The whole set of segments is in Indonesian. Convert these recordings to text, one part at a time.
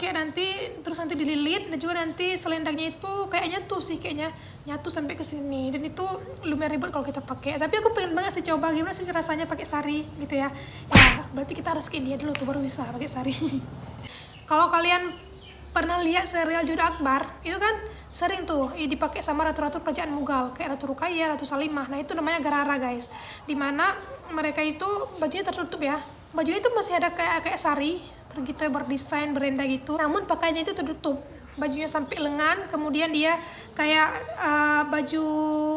dipakai nanti terus nanti dililit, dan juga nanti selendangnya itu kayak nyatu sampai ke sini, dan itu lumayan ribet kalau kita pakai. Tapi aku pengen banget sih coba gimana sih rasanya pakai sari gitu ya. Ya berarti kita harus ke India dulu tuh baru bisa pakai sari. Kalau kalian pernah lihat serial Jodha Akbar, itu kan sering tuh dipakai sama ratu-ratu kerajaan Mughal kayak Ratu Ruqayyah, Ratu Salimah. Nah itu namanya garara guys, dimana mereka itu bajunya tertutup ya, bajunya itu masih ada kayak sari gitu ya, berdesain berenda gitu, namun pakaiannya itu tertutup, bajunya sampai lengan, kemudian dia kayak baju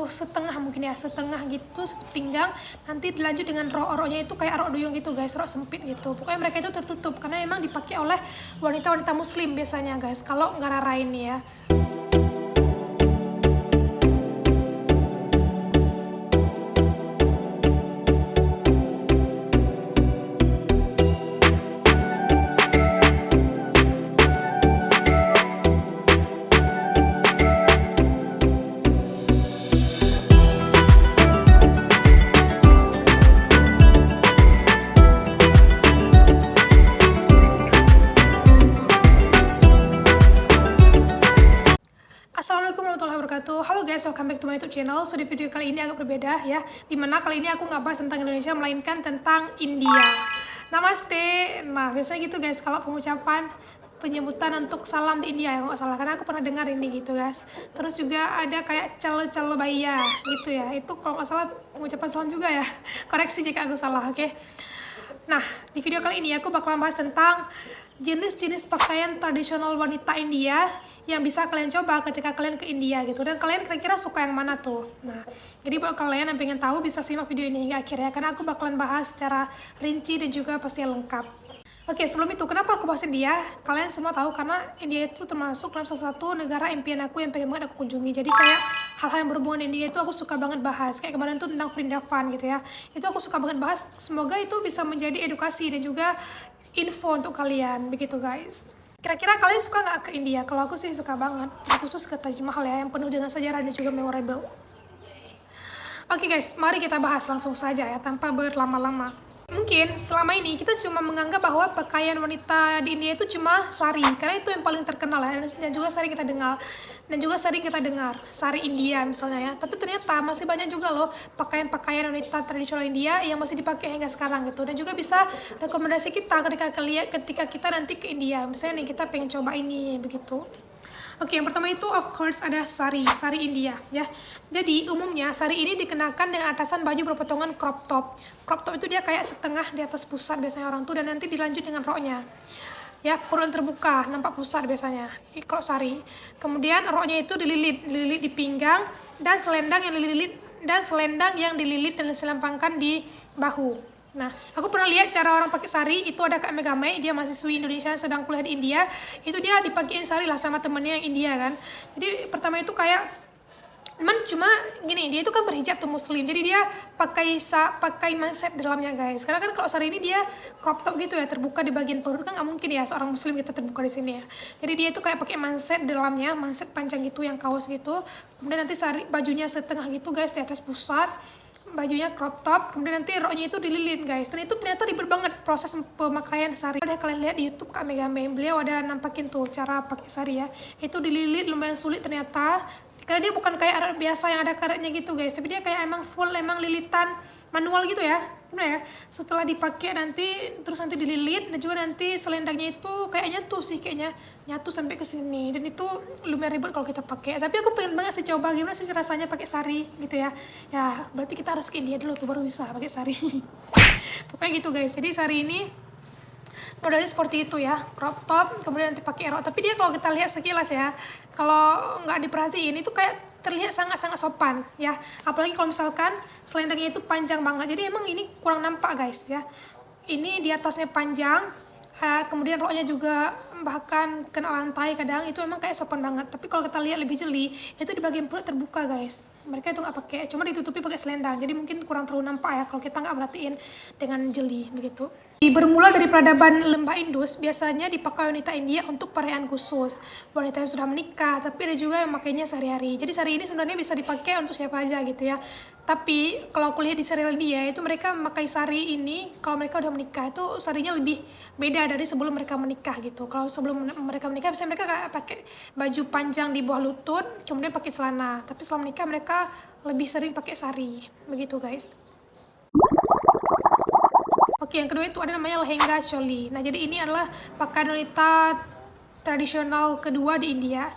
setengah mungkin ya, setengah gitu pinggang, nanti dilanjut dengan rok-roknya itu kayak rok duyung gitu guys, rok sempit gitu. Pokoknya mereka itu tertutup karena emang dipakai oleh wanita-wanita muslim biasanya guys kalau garara ini ya. Assalamualaikum warahmatullahi wabarakatuh. Halo guys, welcome back to my YouTube channel. So di video kali ini agak berbeda ya, dimana kali ini aku nggak bahas tentang Indonesia melainkan tentang India. Namaste. Nah biasanya gitu guys kalau pengucapan penyebutan untuk salam di India ya, nggak salah, karena aku pernah dengar ini gitu guys. Terus juga ada kayak calo baya gitu ya, itu kalau nggak salah pengucapan salam juga ya. Koreksi jika aku salah, oke? Nah, di video kali ini aku bakalan bahas tentang jenis-jenis pakaian tradisional wanita India yang bisa kalian coba ketika kalian ke India gitu. Dan kalian kira-kira suka yang mana tuh? Nah, jadi buat kalian yang pengen tahu bisa simak video ini hingga akhir ya, karena aku bakalan bahas secara rinci dan juga pastinya lengkap. Oke, sebelum itu, kenapa aku bahas India? Kalian semua tahu karena India itu termasuk dalam salah satu negara impian aku yang pengen banget aku kunjungi. Jadi kayak hal-hal yang berhubungan India itu aku suka banget bahas. Kayak kemarin tuh tentang Vrindavan gitu ya. Itu aku suka banget bahas. Semoga itu bisa menjadi edukasi dan juga info untuk kalian, begitu guys. Kira-kira kalian suka nggak ke India? Kalau aku sih suka banget, khusus ke Taj Mahal ya, yang penuh dengan sejarah dan juga memorable. Oke guys, mari kita bahas langsung saja ya, tanpa berlama-lama. Mungkin selama ini kita cuma menganggap bahwa pakaian wanita di India itu cuma sari, karena itu yang paling terkenal ya, dan juga sering kita dengar sari India misalnya ya. Tapi ternyata masih banyak juga loh pakaian-pakaian wanita tradisional India yang masih dipakai hingga sekarang gitu, dan juga bisa rekomendasi kita ketika kita nanti ke India, misalnya nih kita pengen coba ini begitu. Oke, yang pertama itu of course ada sari India ya. Jadi umumnya sari ini dikenakan dengan atasan baju berpotongan crop top. Crop top itu dia kayak setengah di atas pusat biasanya orang tuh, dan nanti dilanjut dengan roknya. Ya, perut terbuka, nampak pusat biasanya kalau sari. Kemudian roknya itu dililit di pinggang, dan selendang yang dililit dan diselempangkan di bahu. Nah, aku pernah lihat cara orang pakai sari, itu ada Kak Megamai, dia mahasiswi Indonesia sedang kuliah di India, itu dia dipakein sari lah sama temennya yang India kan. Jadi pertama itu kayak, cuma gini, dia itu kan berhijab tuh muslim, jadi dia pakai manset dalamnya guys. Karena kan kalau sari ini dia crop top gitu ya, terbuka di bagian perut, kan nggak mungkin ya seorang muslim kita terbuka di sini ya. Jadi dia itu kayak pakai manset dalamnya, manset panjang gitu yang kaos gitu. Kemudian nanti bajunya setengah gitu guys di atas pusat, bajunya crop top, kemudian nanti roknya itu dililit guys. Dan itu ternyata ribet banget proses pemakaian sari. Ada kalian lihat di YouTube Kak Megamai, beliau ada nampakin tuh cara pakai sari ya. Itu dililit lumayan sulit ternyata, karena dia bukan kayak biasa yang ada karetnya gitu guys, tapi dia kayak emang full lilitan manual gitu ya. Gimana ya? Setelah dipakai terus nanti dililit, dan juga nanti selendangnya itu kayak nyatu sampai ke sini, dan itu lumayan ribet kalau kita pakai. Tapi aku pengen banget sih coba gimana sih rasanya pakai sari gitu ya. Ya berarti kita harus ke India dulu tuh baru bisa pakai sari. Pokoknya gitu guys. Jadi sari ini modelnya seperti itu ya, crop top, kemudian nanti pakai rok. Tapi dia kalau kita lihat sekilas ya, kalau nggak diperhatiin itu kayak terlihat sangat-sangat sopan ya. Apalagi kalau misalkan selendangnya itu panjang banget, jadi emang ini kurang nampak guys ya. Ini di atasnya panjang, kemudian roknya juga bahkan kena lantai kadang, itu emang kayak sopan banget. Tapi kalau kita lihat lebih jeli, itu di bagian perut terbuka guys. Mereka itu nggak pakai, cuma ditutupi pakai selendang, jadi mungkin kurang terlalu nampak ya kalau kita nggak perhatiin dengan jeli begitu. Bermula dari peradaban lembah Indus, biasanya dipakai wanita India untuk perayaan khusus, wanita yang sudah menikah, tapi ada juga yang makainya sehari-hari. Jadi sari ini sebenarnya bisa dipakai untuk siapa aja gitu ya. Tapi kalau aku lihat di serial India itu mereka memakai sari ini kalau mereka udah menikah, itu sarinya lebih beda dari sebelum mereka menikah gitu. Kalau kalau sebelum mereka menikah biasanya mereka kayak pakai baju panjang di bawah lutut, kemudian pakai celana. Tapi setelah menikah mereka lebih sering pakai sari, begitu guys. Oke, yang kedua itu ada namanya lehenga choli. Nah, jadi ini adalah pakaian wanita tradisional kedua di India.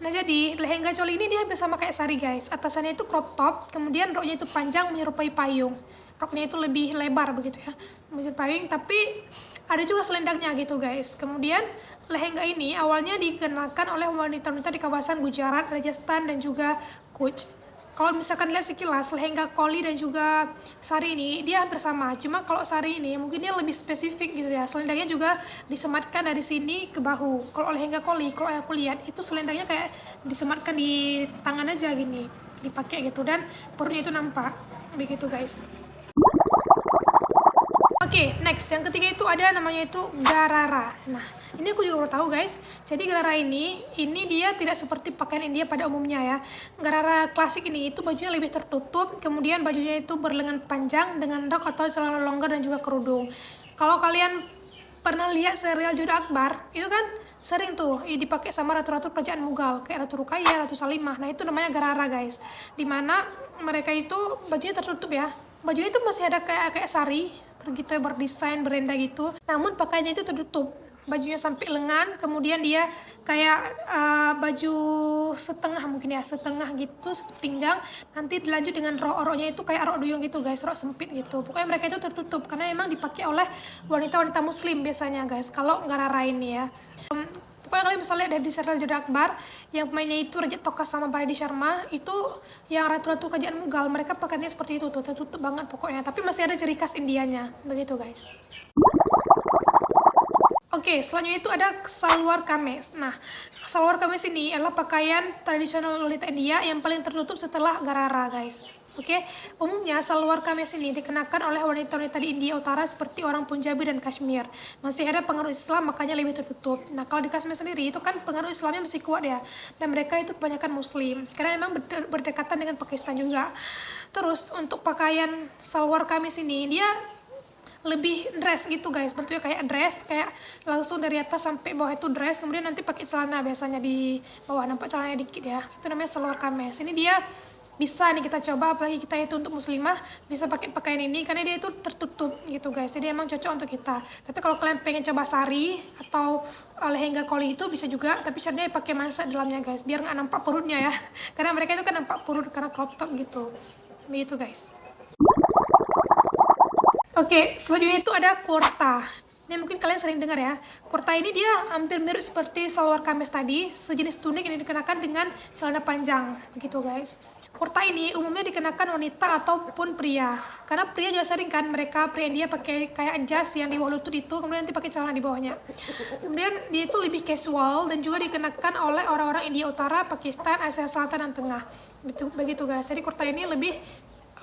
Nah, jadi lehenga choli ini dia hampir sama kayak sari guys. Atasannya itu crop top, kemudian roknya itu panjang menyerupai payung. Roknya itu lebih lebar begitu ya, menyerupai payung, tapi ada juga selendangnya gitu guys. Kemudian lehenga ini awalnya dikenakan oleh wanita-wanita di kawasan Gujarat, Rajasthan, dan juga Kutch. Kalau misalkan lihat sekilas, lehenga koli dan juga sari ini dia hampir sama. Cuma kalau sari ini mungkin dia lebih spesifik gitu ya. Selendangnya juga disematkan dari sini ke bahu. Kalau lehenga koli, kalau aku lihat itu selendangnya kayak disematkan di tangan aja gini, dipakai gitu, dan perutnya itu nampak. Begitu guys. Oke, next. Yang ketiga itu ada namanya itu garara. Nah, ini aku juga baru tahu guys. Jadi garara ini dia tidak seperti pakaian India pada umumnya ya. Garara klasik ini itu bajunya lebih tertutup, kemudian bajunya itu berlengan panjang dengan rok atau celana longgar dan juga kerudung. Kalau kalian pernah lihat serial Jodha Akbar, itu kan sering tuh dipakai sama ratu-ratu kerajaan Mughal, kayak Ratu Ruqayyah, Ratu Salimah. Nah, itu namanya garara guys. Dimana mereka itu bajunya tertutup ya. Bajunya itu masih ada kayak sari, gitu ya, berdesain berenda gitu. Namun pakaiannya itu tertutup. Bajunya sampai lengan, kemudian dia kayak baju setengah mungkin ya, setengah gitu, pinggang. Nanti dilanjut dengan rok-roknya itu kayak rok duyung gitu guys, rok sempit gitu. Pokoknya mereka itu tertutup karena emang dipakai oleh wanita-wanita muslim biasanya guys, kalau garara ini ya. Pokoknya kalian bisa lihat dari serial Jodha Akbar yang pemainnya itu Raja Toka sama Paradi Sharma, itu yang ratu-ratu kerajaan Mughal, mereka pakaiannya seperti itu tuh, tertutup banget pokoknya, tapi masih ada ciri khas Indianya, begitu guys. Oke, selanjutnya itu ada salwar kameez. Nah, salwar kameez ini adalah pakaian tradisional wanita India yang paling tertutup setelah garara guys. Oke, umumnya salwar kameez ini dikenakan oleh wanita-wanita di India Utara seperti orang Punjabi dan Kashmir. Masih ada pengaruh Islam, makanya lebih tertutup. Nah, kalau di Kashmir sendiri itu kan pengaruh Islamnya masih kuat ya, dan mereka itu kebanyakan Muslim, karena memang berdekatan dengan Pakistan juga. Terus untuk pakaian salwar kameez ini dia lebih dress gitu guys, bentuknya kayak dress, kayak langsung dari atas sampai bawah itu dress, kemudian nanti pakai celana biasanya di bawah, nampak celananya dikit ya, itu namanya salwar kameez. Ini dia bisa nih kita coba, apalagi kita itu untuk muslimah bisa pakai pakaian ini karena dia itu tertutup gitu guys, jadi emang cocok untuk kita. Tapi kalau kalian pengen coba sari atau lehenga koli itu bisa juga, tapi syaratnya pakai mansa dalamnya guys, biar nggak nampak perutnya ya, karena mereka itu kan nampak perut karena crop top gitu, begitu guys. Oke, selanjutnya itu ada kurta. Ini mungkin kalian sering dengar ya. Kurta ini dia hampir mirip seperti salwar kameez tadi, sejenis tunik yang dikenakan dengan celana panjang, begitu guys. Kurta ini umumnya dikenakan wanita ataupun pria. Karena pria juga sering kan, pria India pakai kayak jas yang di bawah lutut itu, kemudian nanti pakai celana di bawahnya. Kemudian dia itu lebih casual dan juga dikenakan oleh orang-orang India Utara, Pakistan, Asia Selatan dan Tengah. Begitu guys. Jadi kurta ini lebih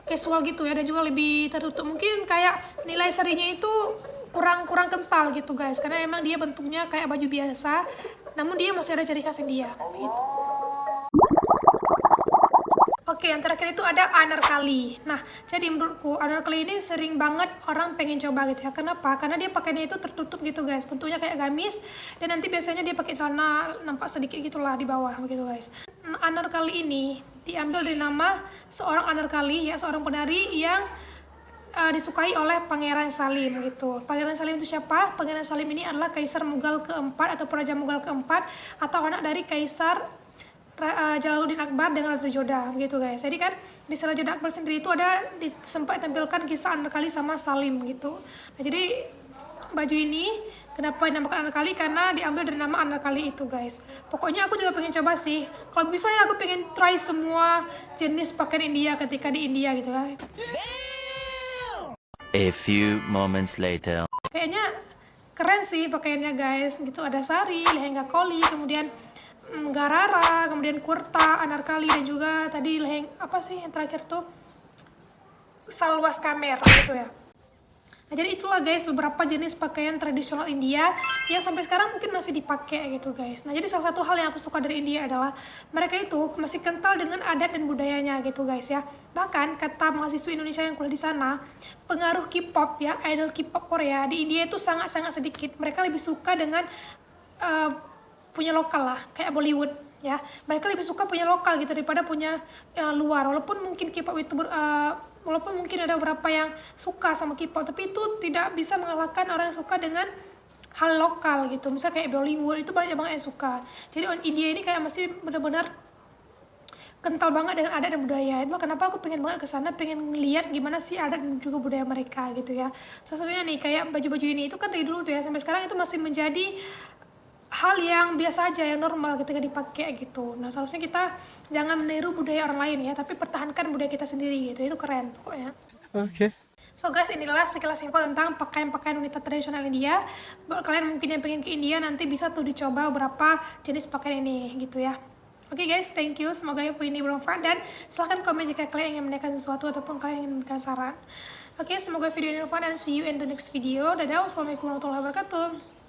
casual gitu ya, dan juga lebih tertutup. Mungkin kayak nilai sarinya itu kurang kental gitu guys, karena emang dia bentuknya kayak baju biasa, namun dia masih ada ciri khas India gitu. Oke, yang terakhir itu ada anarkali. Nah, jadi menurutku anarkali ini sering banget orang pengen coba gitu ya. Kenapa? Karena dia pakainya itu tertutup gitu guys, bentuknya kayak gamis, dan nanti biasanya dia pakai celana nampak sedikit gitulah di bawah begitu guys. Anarkali ini diambil dari nama seorang anarkali ya, seorang penari yang disukai oleh Pangeran Salim gitu. Pangeran Salim itu siapa? Pangeran Salim ini adalah Kaisar Mughal keempat atau Raja Mughal keempat, atau anak dari Kaisar Jalaluddin Akbar dengan Ratu Jodha gitu guys. Jadi kan di serial Jodha Akbar sendiri itu ada sempat tampilkan kisah anarkali sama Salim gitu. Nah, jadi baju ini kenapa dinamakan anarkali, karena diambil dari nama anarkali itu guys. Pokoknya aku juga pengen coba sih. Kalau bisa ya aku pengen try semua jenis pakaian India ketika di India gitu kan. A few moments later. Kayaknya keren sih pakaiannya guys. Gitu ada sari, lehenga koli, kemudian garara, kemudian kurta, anarkali, dan juga tadi apa sih yang terakhir tuh salwas kamer gitu ya. Nah, jadi itulah guys beberapa jenis pakaian tradisional India yang sampai sekarang mungkin masih dipakai gitu guys. Nah, jadi salah satu hal yang aku suka dari India adalah mereka itu masih kental dengan adat dan budayanya gitu guys ya. Bahkan kata mahasiswa Indonesia yang kuliah di sana, pengaruh K-pop ya, idol K-pop Korea di India itu sangat-sangat sedikit. Mereka lebih suka dengan punya lokal lah, kayak Bollywood ya. Mereka lebih suka punya lokal gitu daripada punya luar. Walaupun mungkin K-pop itu walaupun mungkin ada beberapa yang suka sama K-pop, tapi itu tidak bisa mengalahkan orang yang suka dengan hal lokal gitu. Misalnya kayak Bollywood itu banyak banget yang suka. Jadi India ini kayak masih benar-benar kental banget dengan adat dan budaya. Itu kenapa aku pengen banget ke sana, pengen ngeliat gimana sih adat dan juga budaya mereka gitu ya. Salah satunya nih kayak baju-baju ini itu kan dari dulu tuh ya sampai sekarang itu masih menjadi hal yang biasa aja, yang normal ketika dipakai gitu. Nah seharusnya kita jangan meniru budaya orang lain ya, tapi pertahankan budaya kita sendiri gitu. Itu keren pokoknya. Okay. So guys, inilah sekilas info tentang pakaian-pakaian wanita tradisional India. Buat kalian mungkin yang pengen ke India, nanti bisa tuh dicoba beberapa jenis pakaian ini gitu ya. Oke guys, thank you. Semoga info ini bermanfaat dan silahkan komen jika kalian ingin menanyakan sesuatu ataupun kalian ingin memberikan saran. Oke, semoga video ini bermanfaat dan see you in the next video. Dadah, wassalamualaikum warahmatullahi wabarakatuh.